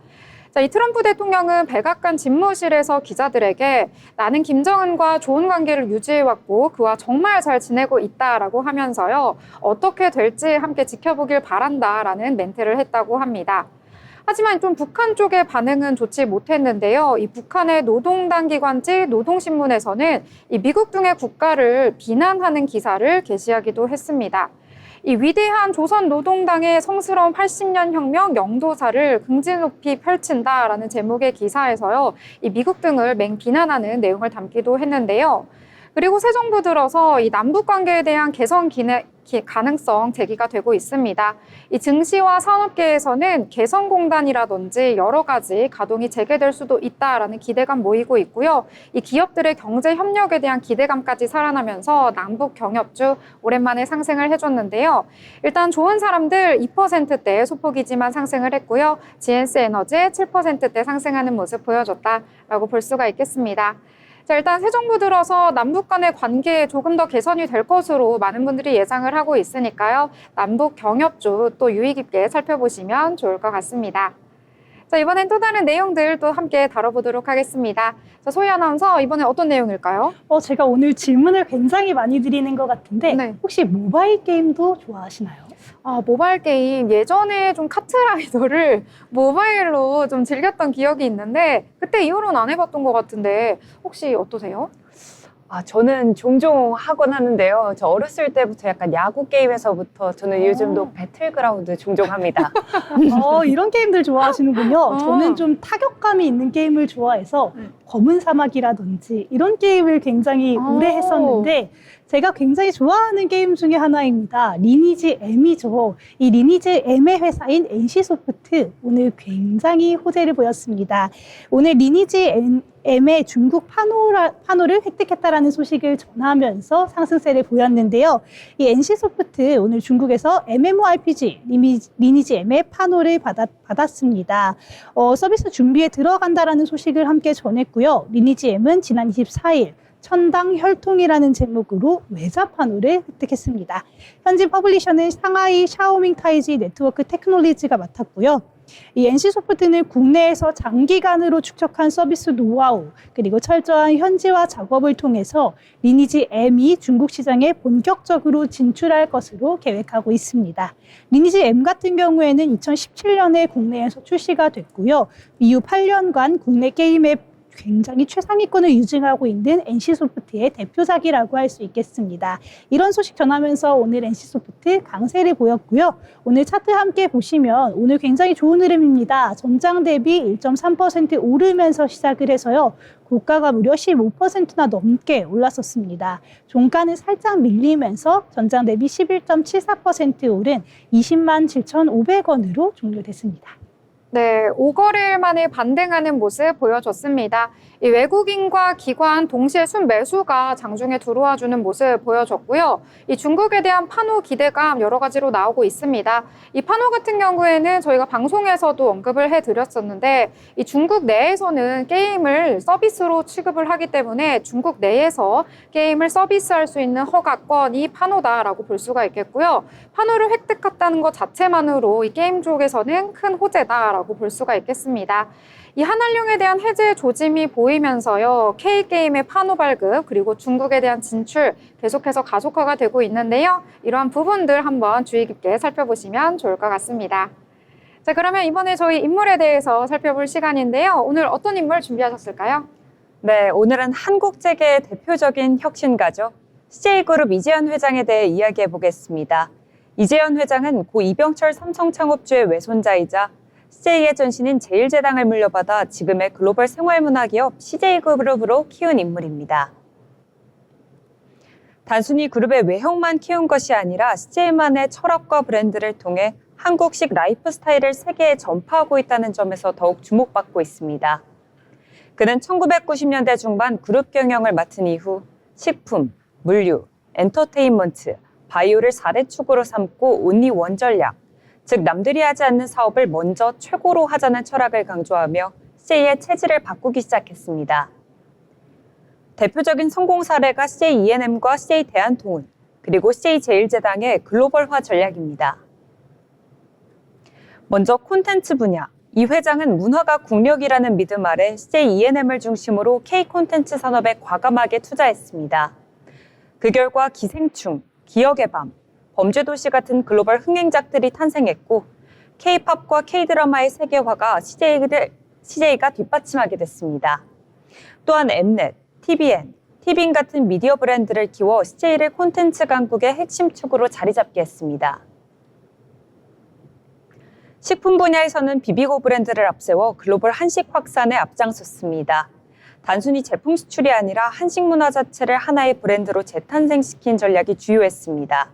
자, 이 트럼프 대통령은 백악관 집무실에서 기자들에게 나는 김정은과 좋은 관계를 유지해왔고 그와 정말 잘 지내고 있다라고 하면서요. 어떻게 될지 함께 지켜보길 바란다라는 멘트를 했다고 합니다. 하지만 좀 북한 쪽의 반응은 좋지 못했는데요. 이 북한의 노동당 기관지 노동신문에서는 이 미국 등의 국가를 비난하는 기사를 게시하기도 했습니다. 이 위대한 조선노동당의 성스러운 80년 혁명 영도사를 긍지 높이 펼친다라는 제목의 기사에서요. 이 미국 등을 맹비난하는 내용을 담기도 했는데요. 그리고 새 정부 들어서 이 남북 관계에 대한 개선 가능성 제기가 되고 있습니다. 이 증시와 산업계에서는 개성공단이라든지 여러 가지 가동이 재개될 수도 있다라는 기대감 모이고 있고요. 이 기업들의 경제 협력에 대한 기대감까지 살아나면서 남북 경협주 오랜만에 상승을 해줬는데요. 일단 좋은 사람들 2%대 소폭이지만 상승을 했고요. GNC 에너지 7%대 상승하는 모습 보여줬다라고 볼 수가 있겠습니다. 자, 일단 새 정부 들어서 남북 간의 관계에 조금 더 개선이 될 것으로 많은 분들이 예상을 하고 있으니까요. 남북 경협주 또 유의 깊게 살펴보시면 좋을 것 같습니다. 자, 이번엔 또 다른 내용들 또 함께 다뤄보도록 하겠습니다. 자, 소희 아나운서, 이번엔 어떤 내용일까요? 제가 오늘 질문을 굉장히 많이 드리는 것 같은데 네. 혹시 모바일 게임도 좋아하시나요? 아, 모바일 게임 예전에 좀 카트라이더를 모바일로 좀 즐겼던 기억이 있는데 그때 이후로는 안 해봤던 것 같은데 혹시 어떠세요? 저는 종종 하곤 하는데요. 저 어렸을 때부터 약간 야구 게임에서부터 저는 요즘도 배틀그라운드 종종 합니다. 이런 게임들 좋아하시는군요. 어. 저는 좀 타격감이 있는 게임을 좋아해서 검은 사막이라든지 이런 게임을 굉장히 오래 했었는데 제가 굉장히 좋아하는 게임 중에 하나입니다. 리니지 M이죠. 이 리니지 M의 회사인 NC소프트 오늘 굉장히 호재를 보였습니다. 오늘 리니지 M의 중국 판호를 획득했다라는 소식을 전하면서 상승세를 보였는데요. 이 NC소프트 오늘 중국에서 MMORPG 리니지 M의 판호를 받았습니다. 서비스 준비에 들어간다라는 소식을 함께 전했고요. 리니지 M은 지난 24일 천당 혈통이라는 제목으로 외자 판호를 획득했습니다. 현지 퍼블리셔는 상하이 샤오밍타이지 네트워크 테크놀리지가 맡았고요. 이 NC소프트는 국내에서 장기간으로 축적한 서비스 노하우 그리고 철저한 현지화 작업을 통해서 리니지 M이 중국 시장에 본격적으로 진출할 것으로 계획하고 있습니다. 리니지 M 같은 경우에는 2017년에 국내에서 출시가 됐고요. 이후 8년간 국내 게임의 굉장히 최상위권을 유지하고 있는 NC소프트의 대표작이라고 할 수 있겠습니다. 이런 소식 전하면서 오늘 NC소프트 강세를 보였고요. 오늘 차트 함께 보시면 오늘 굉장히 좋은 흐름입니다. 전장 대비 1.3% 오르면서 시작을 해서요. 고가가 무려 15%나 넘게 올랐었습니다. 종가는 살짝 밀리면서 전장 대비 11.74% 오른 207,500원으로 종료됐습니다. 네, 5거래일 만에 반등하는 모습 보여줬습니다. 이 외국인과 기관 동시에 순매수가 장중에 들어와주는 모습 보여줬고요. 이 중국에 대한 판호 기대감 여러 가지로 나오고 있습니다. 이 판호 같은 경우에는 저희가 방송에서도 언급을 해드렸었는데 이 중국 내에서는 게임을 서비스로 취급을 하기 때문에 중국 내에서 게임을 서비스할 수 있는 허가권이 판호다라고 볼 수가 있겠고요. 판호를 획득했다는 것 자체만으로 이 게임 쪽에서는 큰 호재다라고 볼 수가 있겠습니다. 이 한한령에 대한 해제 조짐이 보이면서요. K게임의 판호 발급 그리고 중국에 대한 진출 계속해서 가속화가 되고 있는데요. 이러한 부분들 한번 주의 깊게 살펴보시면 좋을 것 같습니다. 자, 그러면 이번에 저희 인물에 대해서 살펴볼 시간인데요. 오늘 어떤 인물 준비하셨을까요? 네, 오늘은 한국 재계의 대표적인 혁신가죠. CJ그룹 이재현 회장에 대해 이야기해 보겠습니다. 이재현 회장은 고 이병철 삼성 창업주의 외손자이자 CJ의 전신인 제일제당을 물려받아 지금의 글로벌 생활문화기업 CJ그룹으로 키운 인물입니다. 단순히 그룹의 외형만 키운 것이 아니라 CJ만의 철학과 브랜드를 통해 한국식 라이프 스타일을 세계에 전파하고 있다는 점에서 더욱 주목받고 있습니다. 그는 1990년대 중반 그룹 경영을 맡은 이후 식품, 물류, 엔터테인먼트, 바이오를 4대 축으로 삼고 온리 원 전략, 즉 남들이 하지 않는 사업을 먼저 최고로 하자는 철학을 강조하며 CJ의 체질을 바꾸기 시작했습니다. 대표적인 성공 사례가 CJ E&M과 CJ 대한통운, 그리고 CJ 제일제당의 글로벌화 전략입니다. 먼저 콘텐츠 분야. 이 회장은 문화가 국력이라는 믿음 아래 CJ E&M을 중심으로 K-콘텐츠 산업에 과감하게 투자했습니다. 그 결과 기생충, 기억의 밤, 범죄도시 같은 글로벌 흥행작들이 탄생했고 K-팝과 K-드라마의 세계화가 CJ가 뒷받침하게 됐습니다. 또한 엠넷, TVN, 티빙 같은 미디어 브랜드를 키워 CJ를 콘텐츠 강국의 핵심 축으로 자리 잡게 했습니다. 식품 분야에서는 비비고 브랜드를 앞세워 글로벌 한식 확산에 앞장섰습니다. 단순히 제품 수출이 아니라 한식 문화 자체를 하나의 브랜드로 재탄생시킨 전략이 주요했습니다.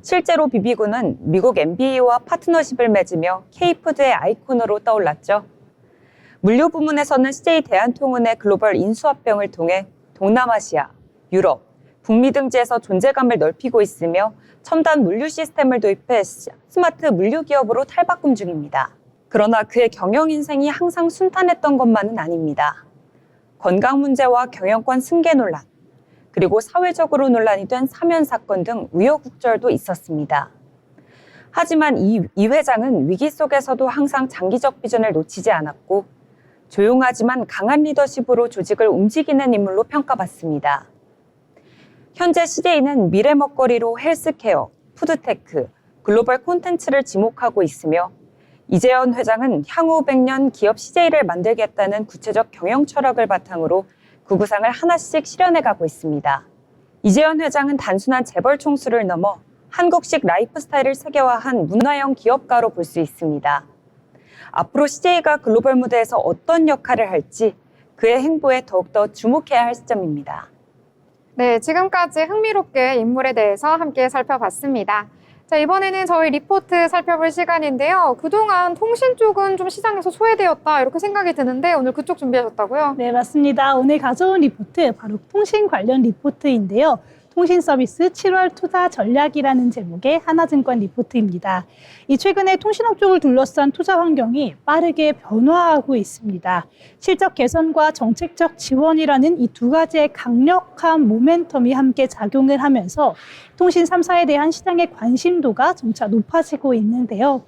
실제로 비비고는 미국 MBA와 파트너십을 맺으며 K푸드의 아이콘으로 떠올랐죠. 물류 부문에서는 CJ 대한통운의 글로벌 인수합병을 통해 동남아시아, 유럽, 북미 등지에서 존재감을 넓히고 있으며 첨단 물류 시스템을 도입해 스마트 물류 기업으로 탈바꿈 중입니다. 그러나 그의 경영 인생이 항상 순탄했던 것만은 아닙니다. 건강 문제와 경영권 승계 논란, 그리고 사회적으로 논란이 된 사면 사건 등 우여곡절도 있었습니다. 하지만 이 회장은 위기 속에서도 항상 장기적 비전을 놓치지 않았고 조용하지만 강한 리더십으로 조직을 움직이는 인물로 평가받습니다. 현재 CJ는 미래 먹거리로 헬스케어, 푸드테크, 글로벌 콘텐츠를 지목하고 있으며 이재현 회장은 향후 100년 기업 CJ를 만들겠다는 구체적 경영 철학을 바탕으로 그 구상을 하나씩 실현해가고 있습니다. 이재현 회장은 단순한 재벌 총수를 넘어 한국식 라이프 스타일을 세계화한 문화형 기업가로 볼 수 있습니다. 앞으로 CJ가 글로벌 무대에서 어떤 역할을 할지 그의 행보에 더욱더 주목해야 할 시점입니다. 네, 지금까지 흥미롭게 인물에 대해서 함께 살펴봤습니다. 자, 이번에는 저희 리포트 살펴볼 시간인데요. 그동안 통신 쪽은 좀 시장에서 소외되었다 이렇게 생각이 드는데 오늘 그쪽 준비하셨다고요? 네, 맞습니다. 오늘 가져온 리포트 바로 통신 관련 리포트인데요. 통신 서비스 7월 투자 전략이라는 제목의 하나증권 리포트입니다. 이 최근에 통신업 쪽을 둘러싼 투자 환경이 빠르게 변화하고 있습니다. 실적 개선과 정책적 지원이라는 이 두 가지의 강력한 모멘텀이 함께 작용을 하면서 통신 3사에 대한 시장의 관심도가 점차 높아지고 있는데요.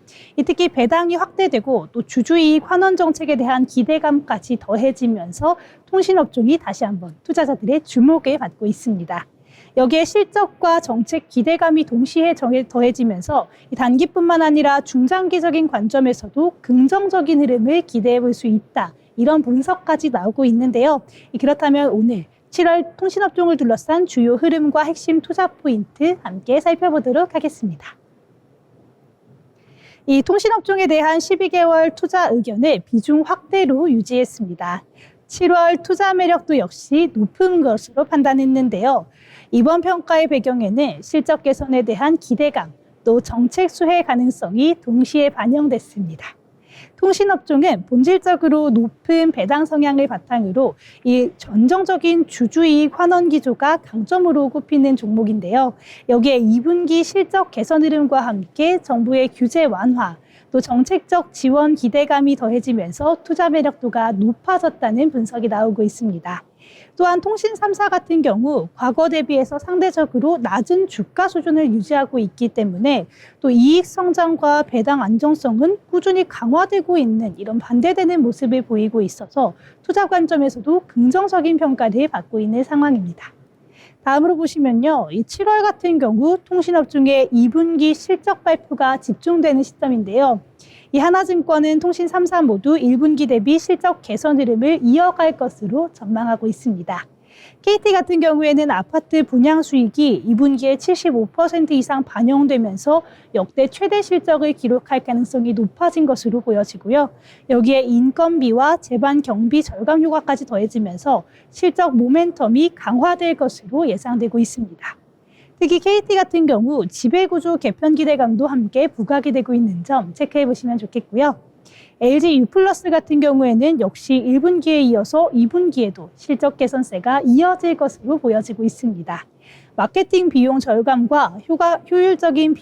특히 배당이 확대되고 또 주주이익 환원 정책에 대한 기대감까지 더해지면서 통신업종이 다시 한번 투자자들의 주목을 받고 있습니다. 여기에 실적과 정책 기대감이 동시에 더해지면서 단기뿐만 아니라 중장기적인 관점에서도 긍정적인 흐름을 기대해 볼 수 있다. 이런 분석까지 나오고 있는데요. 그렇다면 오늘 7월 통신업종을 둘러싼 주요 흐름과 핵심 투자 포인트 함께 살펴보도록 하겠습니다. 이 통신업종에 대한 12개월 투자 의견을 비중 확대로 유지했습니다. 7월 투자 매력도 역시 높은 것으로 판단했는데요. 이번 평가의 배경에는 실적 개선에 대한 기대감, 또 정책 수혜 가능성이 동시에 반영됐습니다. 통신업종은 본질적으로 높은 배당 성향을 바탕으로 이 전정적인 주주이익 환원 기조가 강점으로 꼽히는 종목인데요. 여기에 2분기 실적 개선 흐름과 함께 정부의 규제 완화, 또 정책적 지원 기대감이 더해지면서 투자 매력도가 높아졌다는 분석이 나오고 있습니다. 또한 통신 3사 같은 경우 과거 대비해서 상대적으로 낮은 주가 수준을 유지하고 있기 때문에 또 이익 성장과 배당 안정성은 꾸준히 강화되고 있는 이런 반대되는 모습을 보이고 있어서 투자 관점에서도 긍정적인 평가를 받고 있는 상황입니다. 다음으로 보시면요. 이 7월 같은 경우 통신업종의 2분기 실적 발표가 집중되는 시점인데요. 이 하나증권은 통신 3사 모두 1분기 대비 실적 개선 흐름을 이어갈 것으로 전망하고 있습니다. KT 같은 경우에는 아파트 분양 수익이 2분기에 75% 이상 반영되면서 역대 최대 실적을 기록할 가능성이 높아진 것으로 보여지고요. 여기에 인건비와 재반 경비 절감 효과까지 더해지면서 실적 모멘텀이 강화될 것으로 예상되고 있습니다. 특히 KT 같은 경우 지배구조 개편 기대감도 함께 부각이 되고 있는 점 체크해 보시면 좋겠고요. LG U+ 같은 경우에는 역시 1분기에 이어서 2분기에도 실적 개선세가 이어질 것으로 보여지고 있습니다. 마케팅 비용 절감과 효율적인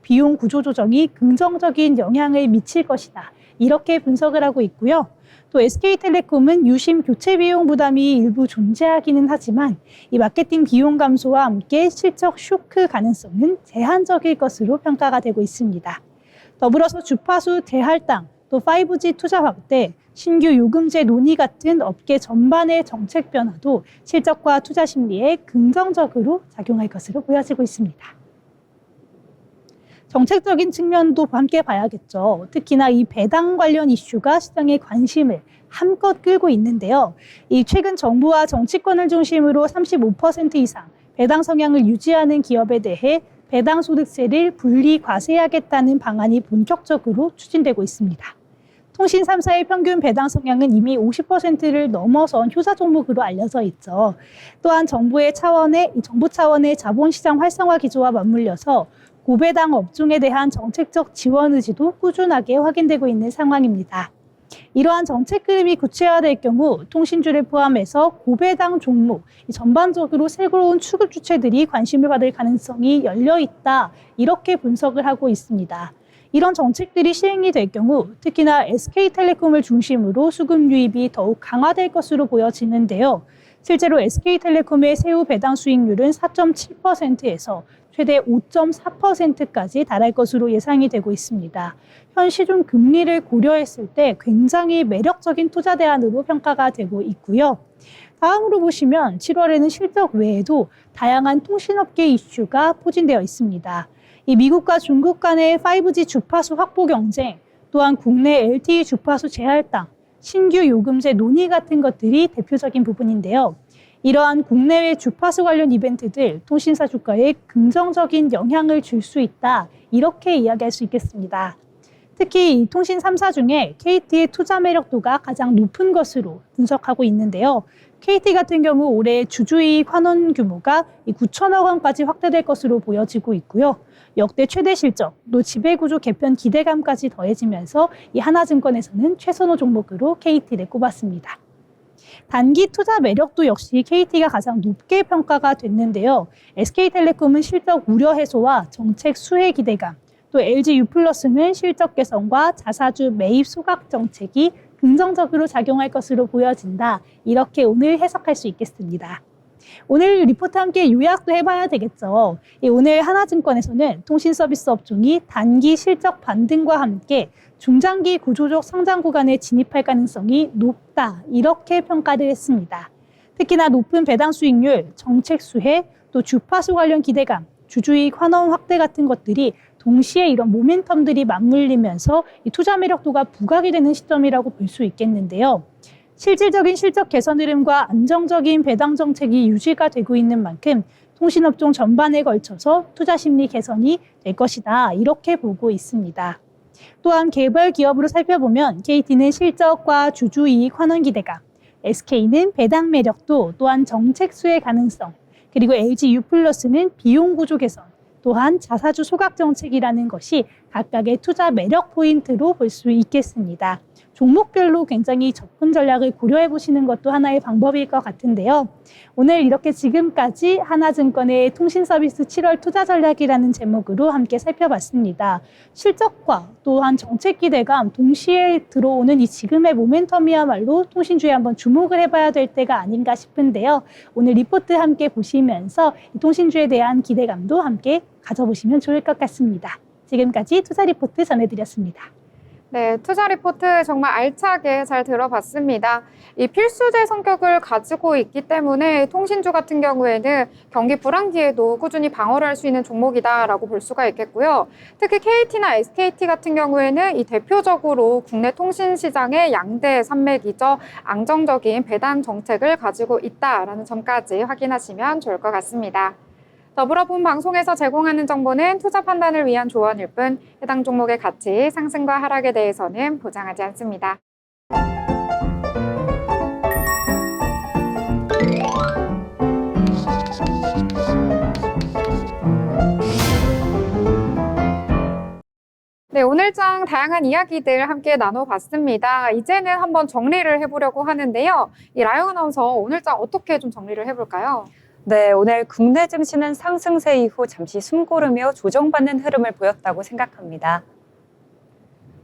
비용 구조 조정이 긍정적인 영향을 미칠 것이다. 이렇게 분석을 하고 있고요. 또 SK텔레콤은 유심 교체 비용 부담이 일부 존재하기는 하지만 이 마케팅 비용 감소와 함께 실적 쇼크 가능성은 제한적일 것으로 평가가 되고 있습니다. 더불어서 주파수 재할당, 또 5G 투자 확대, 신규 요금제 논의 같은 업계 전반의 정책 변화도 실적과 투자 심리에 긍정적으로 작용할 것으로 보여지고 있습니다. 정책적인 측면도 함께 봐야겠죠. 특히나 이 배당 관련 이슈가 시장의 관심을 한껏 끌고 있는데요. 이 최근 정부와 정치권을 중심으로 35% 이상 배당 성향을 유지하는 기업에 대해 배당 소득세를 분리 과세하겠다는 방안이 본격적으로 추진되고 있습니다. 통신 3사의 평균 배당 성향은 이미 50%를 넘어선 효자 종목으로 알려져 있죠. 또한 정부 차원의 자본시장 활성화 기조와 맞물려서 고배당 업종에 대한 정책적 지원 의지도 꾸준하게 확인되고 있는 상황입니다. 이러한 정책 그림이 구체화될 경우 통신주를 포함해서 고배당 종목, 전반적으로 새로운 추급 주체들이 관심을 받을 가능성이 열려 있다. 이렇게 분석을 하고 있습니다. 이런 정책들이 시행이 될 경우 특히나 SK텔레콤을 중심으로 수급 유입이 더욱 강화될 것으로 보여지는데요. 실제로 SK텔레콤의 세후 배당 수익률은 4.7%에서 최대 5.4%까지 달할 것으로 예상이 되고 있습니다. 현 시중 금리를 고려했을 때 굉장히 매력적인 투자 대안으로 평가가 되고 있고요. 다음으로 보시면 7월에는 실적 외에도 다양한 통신업계 이슈가 포진되어 있습니다. 이 미국과 중국 간의 5G 주파수 확보 경쟁, 또한 국내 LTE 주파수 재할당, 신규 요금제 논의 같은 것들이 대표적인 부분인데요. 이러한 국내외 주파수 관련 이벤트들 통신사 주가에 긍정적인 영향을 줄 수 있다. 이렇게 이야기할 수 있겠습니다. 특히 이 통신 3사 중에 KT의 투자 매력도가 가장 높은 것으로 분석하고 있는데요. KT 같은 경우 올해 주주이익 환원 규모가 9천억 원까지 확대될 것으로 보여지고 있고요. 역대 최대 실적, 또 지배구조 개편 기대감까지 더해지면서 이 하나증권에서는 최선호 종목으로 KT를 꼽았습니다. 단기 투자 매력도 역시 KT가 가장 높게 평가가 됐는데요. SK텔레콤은 실적 우려 해소와 정책 수혜 기대감, 또 LG U+는 실적 개선과 자사주 매입 소각 정책이 긍정적으로 작용할 것으로 보여진다. 이렇게 오늘 해석할 수 있겠습니다. 오늘 리포트 함께 요약도 해봐야 되겠죠. 오늘 하나증권에서는 통신서비스 업종이 단기 실적 반등과 함께 중장기 구조적 성장 구간에 진입할 가능성이 높다. 이렇게 평가를 했습니다. 특히나 높은 배당 수익률, 정책 수혜, 또 주파수 관련 기대감, 주주이익 환원 확대 같은 것들이 동시에 이런 모멘텀들이 맞물리면서 이 투자 매력도가 부각이 되는 시점이라고 볼 수 있겠는데요. 실질적인 실적 개선 흐름과 안정적인 배당 정책이 유지가 되고 있는 만큼 통신업종 전반에 걸쳐서 투자 심리 개선이 될 것이다. 이렇게 보고 있습니다. 또한 개별 기업으로 살펴보면 KT는 실적과 주주이익 환원 기대감, SK는 배당 매력도 또한 정책 수혜 가능성, 그리고 LG U+는 비용 구조 개선, 또한 자사주 소각 정책이라는 것이 각각의 투자 매력 포인트로 볼 수 있겠습니다. 종목별로 굉장히 접근 전략을 고려해 보시는 것도 하나의 방법일 것 같은데요. 오늘 이렇게 지금까지 하나증권의 통신서비스 7월 투자 전략이라는 제목으로 함께 살펴봤습니다. 실적과 또한 정책 기대감 동시에 들어오는 이 지금의 모멘텀이야말로 통신주에 한번 주목을 해봐야 될 때가 아닌가 싶은데요. 오늘 리포트 함께 보시면서 이 통신주에 대한 기대감도 함께 가져보시면 좋을 것 같습니다. 지금까지 투자 리포트 전해드렸습니다. 네, 투자 리포트 정말 알차게 잘 들어봤습니다. 이 필수재 성격을 가지고 있기 때문에 통신주 같은 경우에는 경기 불황기에도 꾸준히 방어를 할 수 있는 종목이다라고 볼 수가 있겠고요. 특히 KT나 SKT 같은 경우에는 이 대표적으로 국내 통신 시장의 양대 산맥이죠. 안정적인 배당 정책을 가지고 있다라는 점까지 확인하시면 좋을 것 같습니다. 더불어 본 방송에서 제공하는 정보는 투자 판단을 위한 조언일 뿐 해당 종목의 가치, 상승과 하락에 대해서는 보장하지 않습니다. 네, 오늘장 다양한 이야기들 함께 나눠봤습니다. 이제는 한번 정리를 해보려고 하는데요. 이 라영 아나운서 오늘장 어떻게 좀 정리를 해볼까요? 네, 오늘 국내 증시는 상승세 이후 잠시 숨고르며 조정받는 흐름을 보였다고 생각합니다.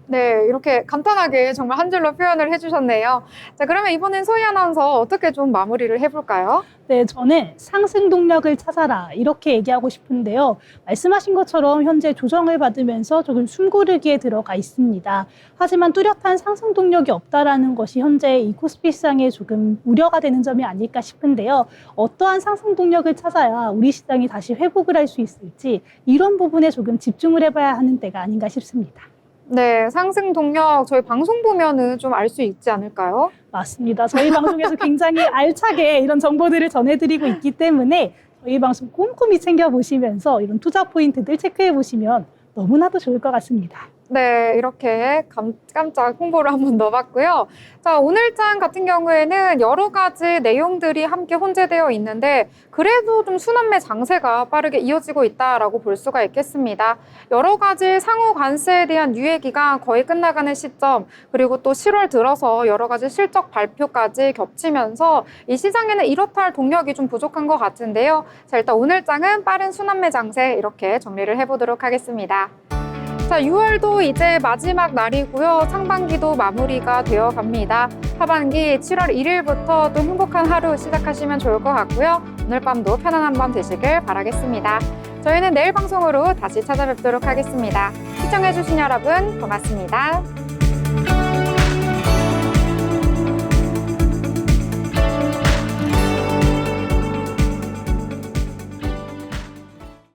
네, 이렇게 간단하게 정말 한 줄로 표현을 해주셨네요. 자, 그러면 이번엔 소희 아나운서 어떻게 좀 마무리를 해볼까요? 네, 저는 상승 동력을 찾아라 이렇게 얘기하고 싶은데요. 말씀하신 것처럼 현재 조정을 받으면서 조금 숨고르기에 들어가 있습니다. 하지만 뚜렷한 상승 동력이 없다라는 것이 현재 이 코스피 시장에 조금 우려가 되는 점이 아닐까 싶은데요. 어떠한 상승 동력을 찾아야 우리 시장이 다시 회복을 할 수 있을지 이런 부분에 조금 집중을 해봐야 하는 때가 아닌가 싶습니다. 네, 상승 동력 저희 방송 보면은 좀 알 수 있지 않을까요? 맞습니다. 저희 방송에서 굉장히 알차게 이런 정보들을 전해드리고 있기 때문에 저희 방송 꼼꼼히 챙겨보시면서 이런 투자 포인트들 체크해보시면 너무나도 좋을 것 같습니다. 네, 이렇게 깜짝 홍보를 한번 넣어봤고요. 자, 오늘장 같은 경우에는 여러 가지 내용들이 함께 혼재되어 있는데 그래도 좀 순환매 장세가 빠르게 이어지고 있다라고 볼 수가 있겠습니다. 여러 가지 상호 관세에 대한 유예기가 거의 끝나가는 시점, 그리고 또 7월 들어서 여러 가지 실적 발표까지 겹치면서 이 시장에는 이렇다 할 동력이 좀 부족한 것 같은데요. 자, 일단 오늘장은 빠른 순환매 장세 이렇게 정리를 해보도록 하겠습니다. 자, 6월도 이제 마지막 날이고요. 상반기도 마무리가 되어 갑니다. 하반기 7월 1일부터 또 행복한 하루 시작하시면 좋을 것 같고요. 오늘 밤도 편안한 밤 되시길 바라겠습니다. 저희는 내일 방송으로 다시 찾아뵙도록 하겠습니다. 시청해주신 여러분 고맙습니다.